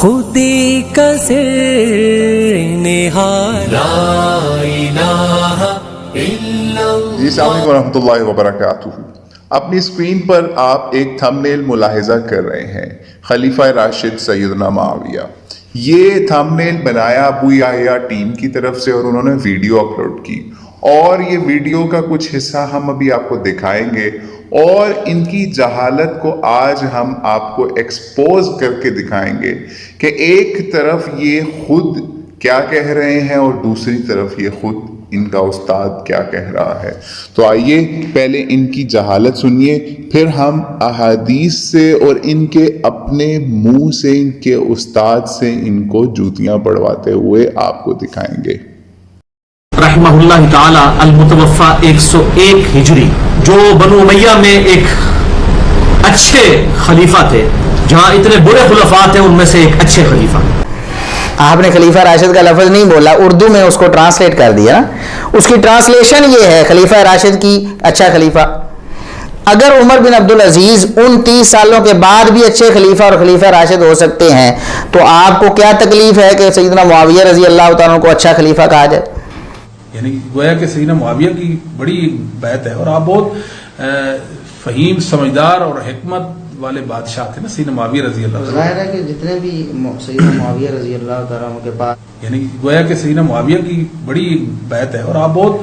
خودی کا سر نہاد لا الہ الا اللہ۔ جی السلام علیکم ورحمۃ اللہ وبرکاتہ۔ اپنی اسکرین پر آپ ایک تھمب نیل ملاحظہ کر رہے ہیں، خلیفہ راشد سیدنا معاویہ۔ یہ تھمب نیل بنایا ابو یحییٰ ٹیم کی طرف سے اور انہوں نے ویڈیو اپلوڈ کی، اور یہ ویڈیو کا کچھ حصہ ہم ابھی آپ کو دکھائیں گے، اور ان کی جہالت کو آج ہم آپ کو ایکسپوز کر کے دکھائیں گے کہ ایک طرف یہ خود کیا کہہ رہے ہیں اور دوسری طرف یہ خود ان کا استاد کیا کہہ رہا ہے۔ تو آئیے پہلے ان کی جہالت سنیے، پھر ہم احادیث سے اور ان کے اپنے منہ سے ان کے استاد سے ان کو جوتیاں پڑھواتے ہوئے آپ کو دکھائیں گے۔ رحمہ اللہ تعالی المتوفا 101 ہجری، جو بنو امیہ میں ایک اچھے خلیفہ تھے، جہاں اتنے برے خلفاء تھے ان میں سے ایک اچھے خلیفہ۔ آپ نے خلیفہ راشد کا لفظ نہیں بولا، اردو میں اس کو ٹرانسلیٹ کر دیا نا۔ اس کی ٹرانسلیشن یہ ہے خلیفہ راشد کی اچھا خلیفہ۔ اگر عمر بن عبدالعزیز 29 سالوں کے بعد بھی اچھے خلیفہ اور خلیفہ راشد ہو سکتے ہیں، تو آپ کو کیا تکلیف ہے کہ سیدنا معاویہ رضی اللہ تعالیٰ کو اچھا خلیفہ کہا جائے؟ یعنی گویا کہ سیدنا معاویہ کی بڑی بیعت ہے، اور آپ بہت فہیم سمجھدار اور حکمت والے بادشاہ تھے نا سیدنا معاویہ رضی اللہ عنہ۔ ظاہر ہے کہ جتنے بھی سیدنا معاویہ رضی اللہ تعالیٰ عنہ کے پاس، یعنی گویا کہ سیدنا معاویہ کی بڑی بیعت ہے، اور آپ بہت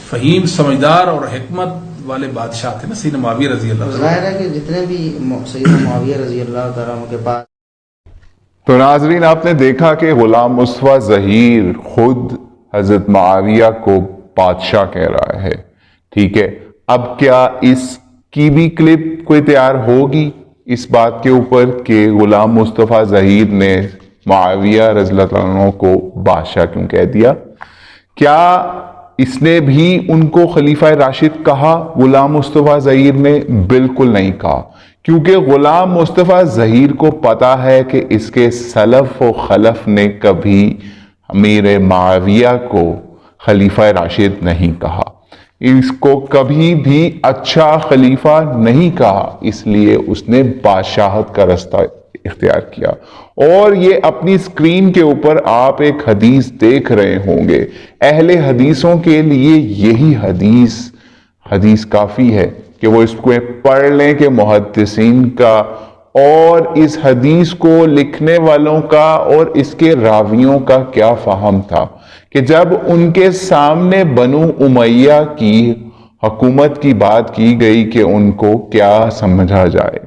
فہیم سمجھدار اور حکمت والے بادشاہ تھے نا سیدنا معاویہ رضی اللہ عنہ۔ ظاہر ہے کہ جتنے بھی سیدنا معاویہ رضی اللہ تعالیٰ عنہ کے پاس۔ تو ناظرین، آپ نے دیکھا کہ غلام مصطفیٰ ظہیر خود حضرت معاویہ کو بادشاہ کہہ رہا ہے، ٹھیک ہے۔ اب کیا اس کی بھی کلپ کوئی تیار ہوگی اس بات کے اوپر کہ غلام مصطفیٰ ظہیر نے معاویہ رضی اللہ عنہ کو بادشاہ کیوں کہہ دیا؟ کیا اس نے بھی ان کو خلیفہ راشد کہا؟ غلام مصطفیٰ ظہیر نے بالکل نہیں کہا، کیونکہ غلام مصطفیٰ ظہیر کو پتا ہے کہ اس کے سلف و خلف نے کبھی امیر معاویہ کو خلیفہ راشد نہیں کہا، اس کو کبھی بھی اچھا خلیفہ نہیں کہا، اس لیے اس نے بادشاہت کا رستہ اختیار کیا۔ اور یہ اپنی اسکرین کے اوپر آپ ایک حدیث دیکھ رہے ہوں گے، اہل حدیثوں کے لیے یہی حدیث کافی ہے کہ وہ اس کو پڑھ لیں کہ محدثین کا اور اس حدیث کو لکھنے والوں کا اور اس کے راویوں کا کیا فہم تھا، کہ جب ان کے سامنے بنو امیہ کی حکومت کی بات کی گئی کہ ان کو کیا سمجھا جائے،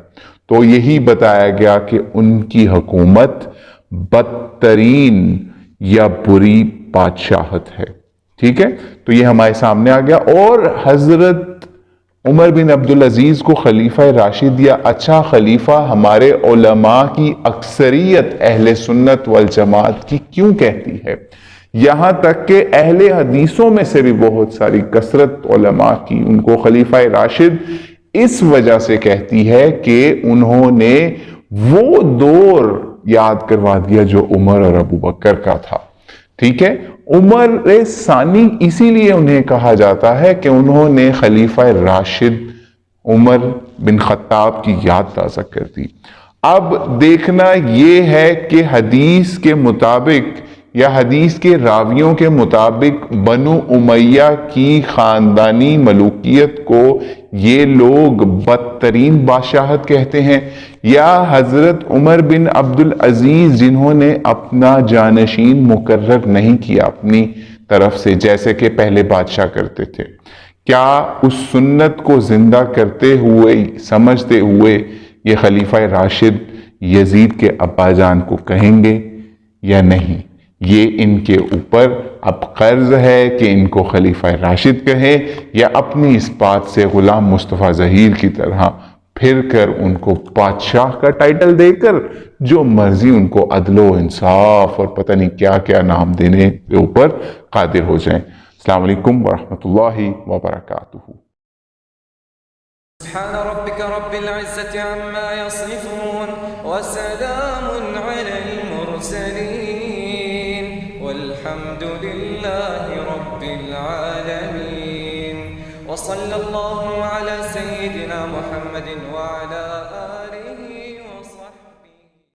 تو یہی بتایا گیا کہ ان کی حکومت بدترین یا بری بادشاہت ہے، ٹھیک ہے۔ تو یہ ہمارے سامنے آ گیا، اور حضرت عمر بن عبدالعزیز کو خلیفہ راشد یا اچھا خلیفہ ہمارے علماء کی اکثریت اہل سنت والجماعت کی کیوں کہتی ہے؟ یہاں تک کہ اہل حدیثوں میں سے بھی بہت ساری کثرت علماء کی ان کو خلیفہ راشد اس وجہ سے کہتی ہے کہ انہوں نے وہ دور یاد کروا دیا جو عمر اور ابو بکر کا تھا، ٹھیک ہے۔ عمر ثانی اسی لیے انہیں کہا جاتا ہے کہ انہوں نے خلیفہ راشد عمر بن خطاب کی یاد تازہ کر دی۔ اب دیکھنا یہ ہے کہ حدیث کے مطابق یا حدیث کے راویوں کے مطابق بنو امیہ کی خاندانی ملوکیت کو یہ لوگ بدترین بادشاہت کہتے ہیں، یا حضرت عمر بن عبدالعزیز جنہوں نے اپنا جانشین مقرر نہیں کیا اپنی طرف سے جیسے کہ پہلے بادشاہ کرتے تھے، کیا اس سنت کو زندہ کرتے ہوئے سمجھتے ہوئے یہ خلیفہ راشد یزید کے ابا جان کو کہیں گے یا نہیں؟ یہ ان کے اوپر اب قرض ہے کہ ان کو خلیفہ راشد کہیں، یا اپنی اس بات سے غلام مصطفیٰ ظہیر کی طرح پھر کر ان کو بادشاہ کا ٹائٹل دے کر جو مرضی ان کو عدل و انصاف اور پتہ نہیں کیا کیا نام دینے کے اوپر قادر ہو جائیں۔ السلام علیکم ورحمۃ اللہ وبرکاتہ۔ سبحان ربك رب العزة عما يصفون وسلام على المرسلين والحمد لله رب العالمين وصلى الله على سيدنا محمد وعلى آله